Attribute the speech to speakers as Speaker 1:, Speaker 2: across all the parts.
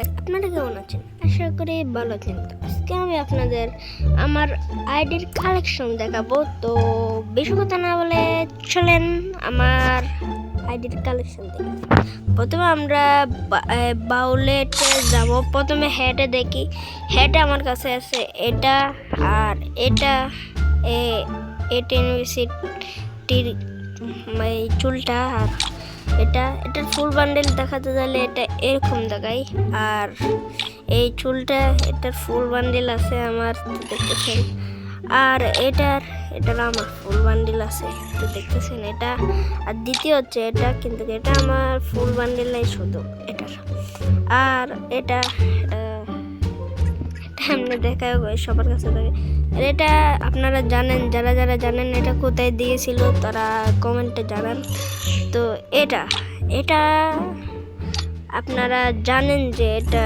Speaker 1: আপনারা কেমন আছেন? আশা করি ভালো আছেন। তো আজকে আমি আপনাদের আমার আইডির কালেকশন দেখাবো। তো বেশি কথা না বলে চলেন আমার আইডির কালেকশন দেখি। প্রথমে আমরা বাউলেটে যাব। প্রথমে হেডে দেখি। হেডে আমার কাছে আছে এটা আর এটা এটা ইউনিভার্সিটির চুলটা আর এটার ফুল বান্ডেল দেখাতে গেলে এটা এরকম দেখাই। আর এই চুলটা এটার ফুল বান্ডেল আছে আমার, দেখতেছেন। আর এটার আমার ফুল বান্ডেল আছে, তো দেখতেছেন এটা। আর দ্বিতীয় হচ্ছে এটা, কিন্তু এটা আমার ফুল বান্ডেল নেই শুধু এটার। আর এটা সামনে দেখা সবার কাছে থাকে। আর এটা আপনারা জানেন, যারা যারা জানেন এটা কোথায় দিয়েছিল তারা কমেন্টে জানান। তো এটা আপনারা জানেন যে এটা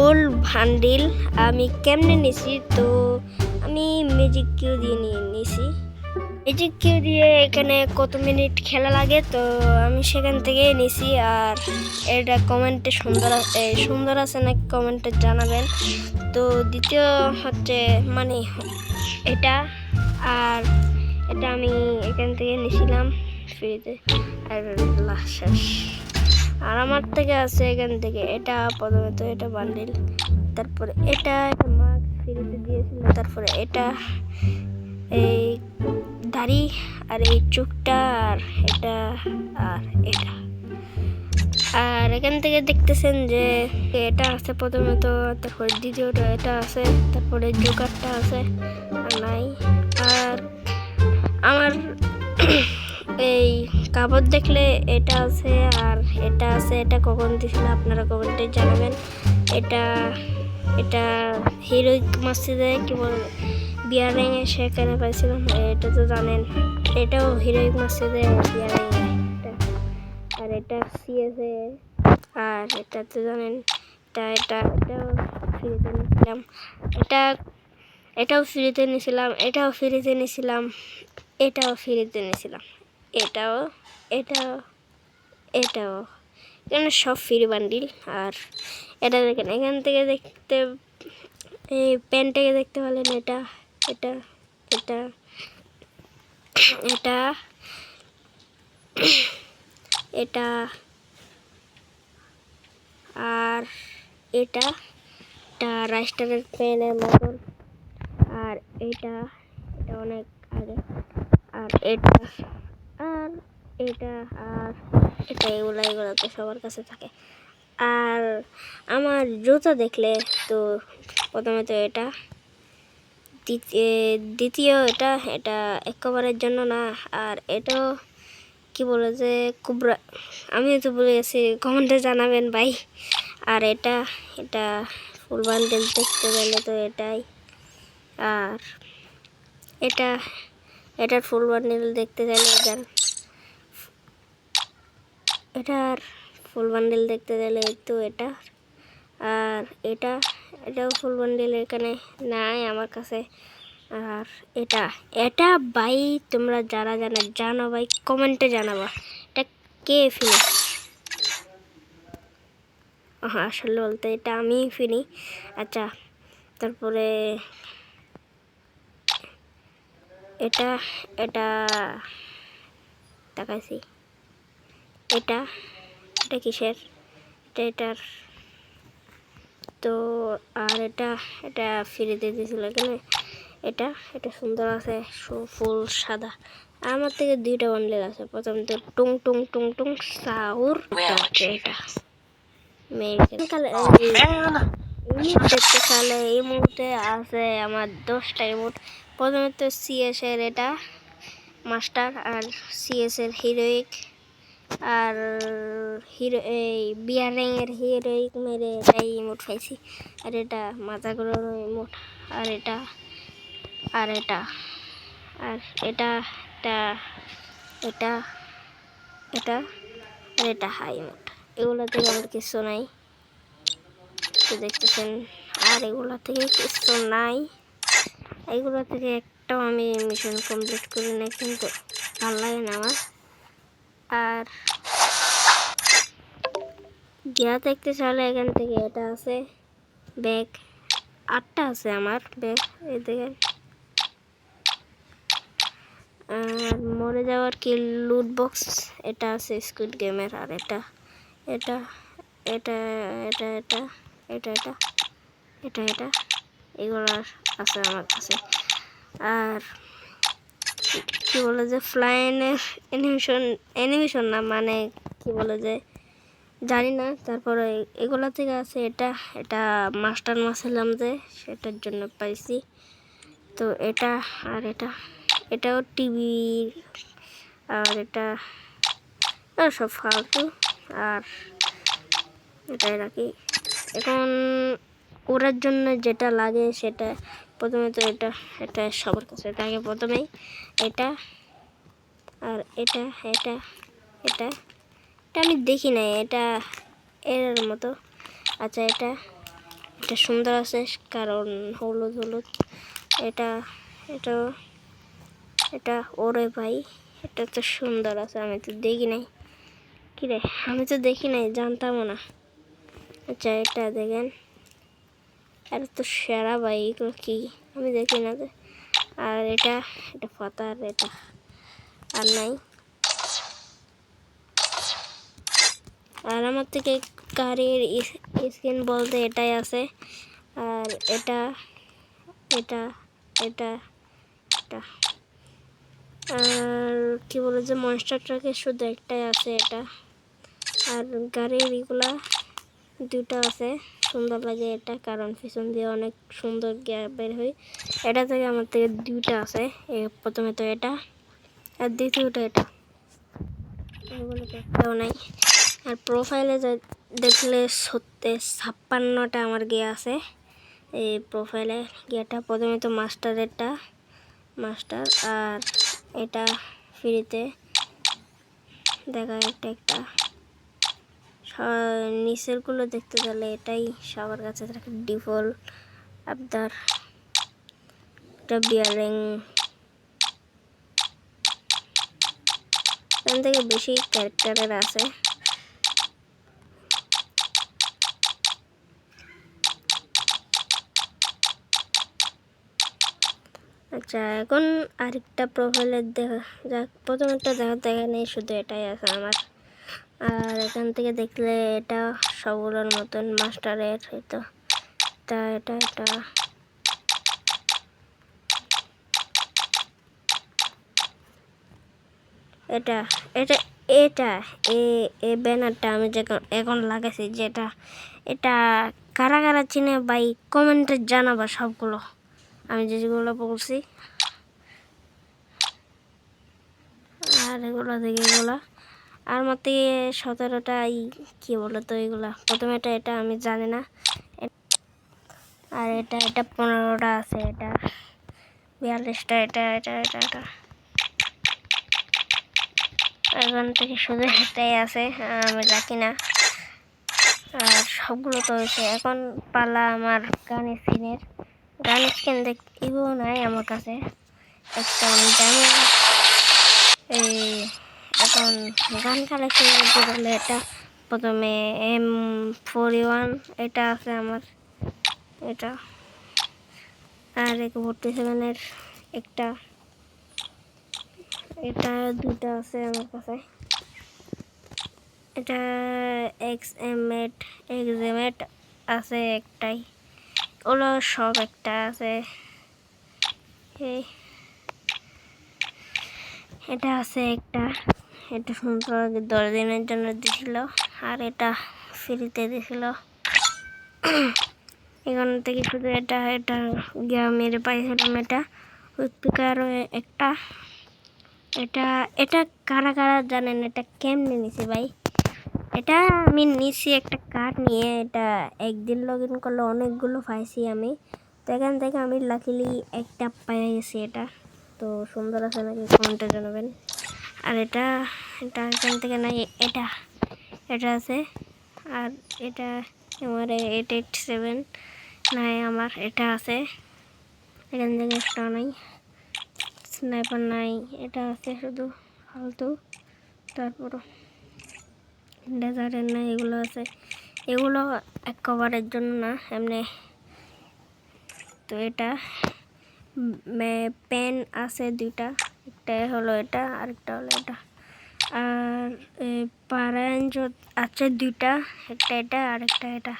Speaker 1: ওল্ড বান্ডিল। আমি কেমনে নিছি, তো আমি ম্যাজিক কিউ দিয়ে নিয়েছি। ম্যাজিক কিউ দিয়ে এখানে কত মিনিট খেলা লাগে, তো আমি সেখান থেকেই নিছি। আর এটা কমেন্টে সুন্দর আছে নাকি কমেন্টে জানাবেন। তো দ্বিতীয় হচ্ছে মানে এটা, আর এটা আমি এখান থেকে নিয়েছিলাম ফ্রিতে। আর শেষ আর আমার থেকে আছে এখান থেকে এটা। প্রথমে তো এটা বান্ডিল, তারপরে এটা মাস্ক ফ্রিতে দিয়েছিল, তারপরে এটা এই দাড়ি আর এই চোখটা আর এটা আর এটা। আর এখান থেকে দেখতেছেন যে এটা আছে প্রথমে, তো তারপরে দ্বিতীয়টা এটা আছে, তারপরে জোকারটা আছে আর নাই। আর আমার এই কাপড় দেখলে এটা আছে আর এটা আছে। এটা কখন দিয়েছিল আপনারা কমেন্টে জানাবেন। এটা হিরোইক মসজিদে কি বলে বিয়ারিংয়ে সেখানে পাইছিলাম। এটা তো জানেন, এটাও হিরোইক মসজিদে বিয়ারিংয়ে। আর এটা সিএসএ, আর এটা তো জানেন এটাও ফ্রিতে নিয়েছিলাম। এটাও ফ্রিতে নিয়েছিলাম, এটাও ফ্রিতে নিয়েছিলাম, এটাও ফ্রিতে নিয়েছিলাম, এটাও এখানে সব ফ্রি বান্ডিল। আর এটা দেখেন, এখান থেকে দেখতে এই প্যান্টটাকে দেখতে পারলেন। এটা এটা এটা এটা এটা আর এটা রাইস্টারের পেনের মতন। আর এটা অনেক আগে। আর এটা আর এগুলো তো সবার কাছে থাকে। আর আমার জুতো দেখলে তো প্রথমে তো এটা, দ্বিতীয় এটা একবারের জন্য না। আর এটাও কি বলে যে কুবরা, আমি তো বলে গেছি, কমেন্টে জানাবেন ভাই। আর এটা ফুল বান্ডেল দেখতে গেলে তো এটাই। আর এটার ফুল বান্ডেল দেখতে গেলে এটার ফুল বান্ডেল দেখতে গেলে তো এটা। আর এটাও ফুল বান্ডেল এখানে নাই আমার কাছে। আর এটা ভাই, তোমরা যারা জানো ভাই কমেন্টে জানাবা এটা কে ফিনি। হ্যাঁ, আসলে বলতে এটা আমি ফিনি। আচ্ছা, তারপরে এটা দেখাইছি। এটা কিসের, এটার তো। আর এটা ফ্রিতে দিয়েছিল এখানে। এটা সুন্দর আছে, ফুল সাদা। আমার থেকে দুইটা বান্ডেল আছে। প্রথম তো টুং টুং টুং টুং সাউর, এটা দেখতে চাইলে এই মুহূর্তে আছে আমার 10টা ইমোট। প্রথমে তো সিএস এর এটা মাস্টার, আর সিএস এর হিরোইক, আর এই বিয়ারিং এর হিরোইক মেরে এটাই ইমোট পাইছি। আর এটা মাথা ঘোরানো ইমোট। আর এটা আর এটা আর এটা হাই ইমোট। এগুলো থেকে আমার কিছু নাই, তো দেখতেছেন। আর এগুলো থেকে কিছু নাই, এগুলো থেকে একটাও আমি মিশন কমপ্লিট করি না, কিন্তু ভালো লাগে না আমার। আর গিয়া দেখতে চাইলে এখান থেকে এটা আছে ব্যাগ, 8টা আছে আমার ব্যাগ, এই দেখেন। আর মরে যাওয়ার কি লুট বক্স, এটা আছে স্কুইড গেমের। আর এটা এটা এটা এটা এটা এটা এটা এটা এটা এগুলো আছে আমার কাছে। আর কি বলে যে ফ্লাইনের অ্যানিমেশন না, মানে কি বলে যে জানি না। তারপরে এগুলো থেকে আছে এটা এটা মাস্টার মাসেলাম যে সেটার জন্য পাইছি। তো এটা আর এটাও টিভি। আর এটা সব ফালতু। আর এটাই রাখি। এখন ওড়ার জন্য যেটা লাগে সেটা প্রথমে তো এটা সবার কাছে থাকে প্রথমেই। এটা আর এটা এটা এটা এটা আমি দেখি নাই, এটা এর মতো। আচ্ছা, এটা সুন্দর আছে কারণ হলুদ হলুদ। এটা এটা এটা ওরে ভাই, এটা তো সুন্দর আছে, আমি তো দেখি নাই। কি রে, আমি তো দেখি নাই, জানতামও না। আচ্ছা, এটা দেখেন, এটা তো সেরা ভাই, এগুলো কি আমি দেখি না। আর এটা পাতার, এটা আর নাই। আর আমার থেকে গাড়ির স্ক্রিন বলতে এটাই আছে। আর এটা এটা এটা এটা আর কি বলে যে মনস্টার ট্রাকে শুধু একটাই আছে এটা। আর গাড়ির এগুলা 2টা আছে, সুন্দর লাগে এটা কারণ পিছন দিয়ে অনেক সুন্দর গিয়ার বের হয়। এটা থেকে আমার থেকে 2টা আছে, প্রথমে তো এটা আর দ্বিতীয়টা এটা, এগুলো তো একটাও নাই। আর প্রোফাইলে দেখলে 56টা আমার গিয়ে আছে। এই প্রোফাইলে গিয়াটা প্রথমে তো মাস্টারেরটা মাস্টার। আর এটা ফ্রিতে দেখা, একটা নিচেরগুলো দেখতে গেলে এটাই সবার কাছে থাকে ডিফল্ট। আপনার এটা বিয়ারিং, এখান থেকে বেশি ক্যারেক্টারের আছে। আচ্ছা, এখন আরেকটা প্রোফাইলের দেখা যাক। প্রথমেরটা এখানে শুধু এটাই আছে আমার। আর এখান থেকে দেখলে এটা সবগুলোর মতন মাস্টারের। এটা এটা এটা এটা এটা এটা এই ব্যানারটা আমি এখন লাগাইছি, যেটা এটা কারা কারা চিনে ভাই কমেন্টে জানাবা সবগুলো আমি যেগুলো বলছি। আর এগুলো দেখি, এগুলো আর আমার থেকে 17টা কি বলো তো এগুলা। প্রথমে এটা আমি জানি না। আর এটা 15টা আছে, এটা 42টা, এটা এখান থেকে শুধু এটাই আছে, আমি রাখি না। আর সবগুলো তো হয়েছে। এখন পালা আমার গানের স্কিন দেখতেও নাই আমার কাছে। একটা এই এখন গান কালেকশন করতে গেলে এটা প্রথমে M41 এটা আছে আমার, এটা। আর AK-47 একটা, এটা 2টা আছে আমার কাছে। এটা XM8 আছে একটাই, ওগুলো সব একটা আছে। এটা আছে একটা, এটা সুন্দর 10 দিনের জন্য দিছিল। আর এটা ফ্রিতে দিছিল। এখান থেকে শুধু এটা গিয়া মেরে পাইছিলাম। এটা উৎপিকার একটা, এটা কারা কারা জানেন এটা কেমনে নিছি ভাই? এটা আমি নিছি একটা কার্ড নিয়ে, এটা একদিন লগ ইন করলে অনেকগুলো পাইছি আমি। তো এখান থেকে আমি লাকিলি একটা পাই গেছি। এটা তো সুন্দর আছে নাকি কমেন্টে জানাবেন। আর এটা এখান থেকে নাই, এটা আছে। আর এটা আমার 887 নাই, আমার এটা আছে। এখান থেকে একটা নাই, স্নাইপার নাই, এটা আছে শুধু ফালতু। তারপর ডেজার্টের নাই, এগুলো আছে। এগুলো এক কভারের জন্য না, এমনি। তো এটা পেন আছে দুইটা, একটা হলো এটা আরেকটা হলো এটা। আর পারেঞ্জ আছে দুইটা, একটা এটা আরেকটা এটা।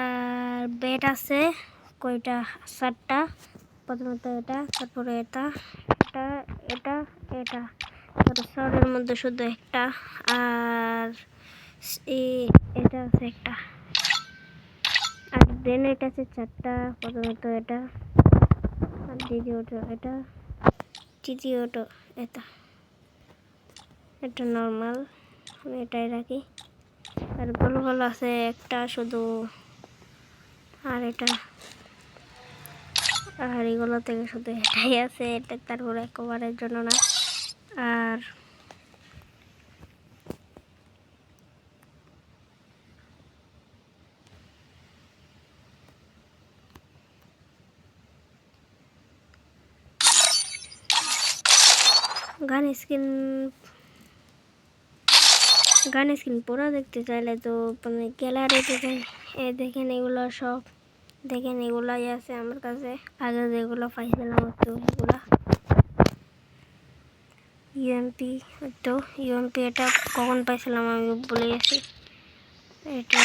Speaker 1: আর বেড আছে কয়টা, 7টা। প্রথমত এটা, তারপরে এটা এটা এটা এটা, শহরের মধ্যে শুধু একটা। আর এটা আছে একটা। আর দেন এটা আছে 4টা। প্রথমত এটা, আর দ্বিতীয়ত এটা, তৃতীয়ত এটা। এটা নর্মাল, আমি এটাই রাখি। আর গোল আছে একটা শুধু, আর এটা। আর এগুলো থেকে শুধু এটাই আছে, এটা তারপরে কভারের জন্য না। আর গান স্ক্রিন পুরো দেখতে চাইলে তো মানে গ্যালারিতে যাই। দেখেন এগুলো সব, দেখেন এগুলাই আছে আমার কাছে। আগে যেগুলো পাইছিলাম তো এগুলা ইউএমপি। তো ইউএমপি এটা কখন পাইছিলাম আমি ভুলে গেছি। এটা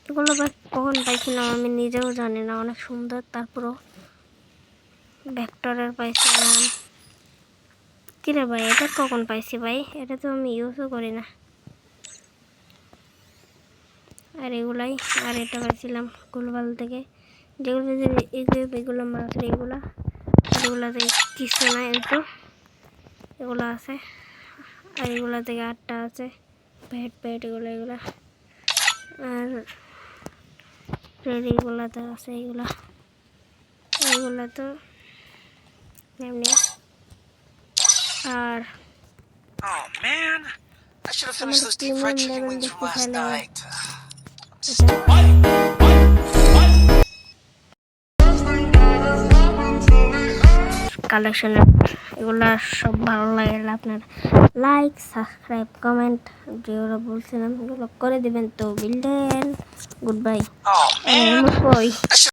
Speaker 1: এগুলো কখন পাইছিলাম আমি নিজেও জানি না, অনেক সুন্দর। তারপরও ভেক্টরের পাইছিলাম। কিরে ভাই, এটা কখন পাইছি ভাই? এটা তো আমি ইউজও করি না। আর এগুলাই, আর এটা পাইছিলাম গোলবাল থেকে, যেগুলো এগুলো মাত্র এগুলা। আর এগুলা থেকে কিছু না, একটু এগুলো আছে। আর এগুলা থেকে 8টা আছে, প্যাট এগুলো। আর এগুলা তো আছে, এগুলা তো এমনি। আর আমার প্রিমিয়াম লেভেল দেখতে চাইলে কালেকশনের এগুলা সব ভালো লাগে। আপনার লাইক, সাবস্ক্রাইব, কমেন্ট যেগুলো বলছিলাম এগুলো করে দিবেন। তো বিল্ডেন গুড বাই।